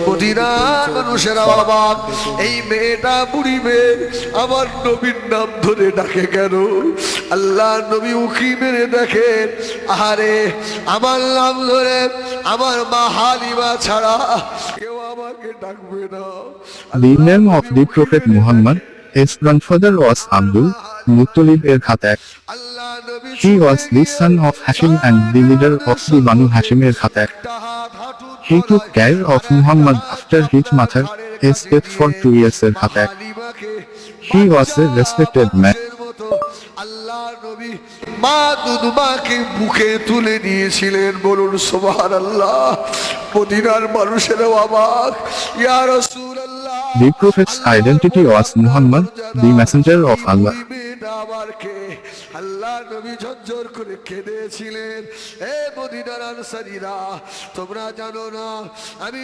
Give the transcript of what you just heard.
মদিনার মানুষেরা অবাক, এই মেয়েটা বুড়ি মেয়ে আমার নবীর নাম ধরে ডাকে কেন? আল্লাহ নবী উকি মেরে দেখেন, আহারে আমার নাম ধরে আমার মা হালিমা ছাড়া কেউ আমাকে ডাকবে না। The name of the Prophet Muhammad, his grandfather was Abdul Muttalib Khatak. আল্লাহ নবী He was the son of Hashim and the leader of the Banu Hashim Khatak. He took care of Muhammad after his mother, his death for 2 years Khatak. He was a respected man. আল্লাহ নবী মা দুধমাকে বুকে তুলে নিয়েছিলেন, বলুন সুবহানাল্লাহ। মদিনার মানুষেরা অবাক, ইয়া রাসূলুল্লাহ The Prophet's identity was Muhammad, the messenger of Allah. আল্লাহ নবী ঝরঝর করে কেঁদেছিলেন। এ মদিনার আনসারীরা, তোমরা জানো না আমি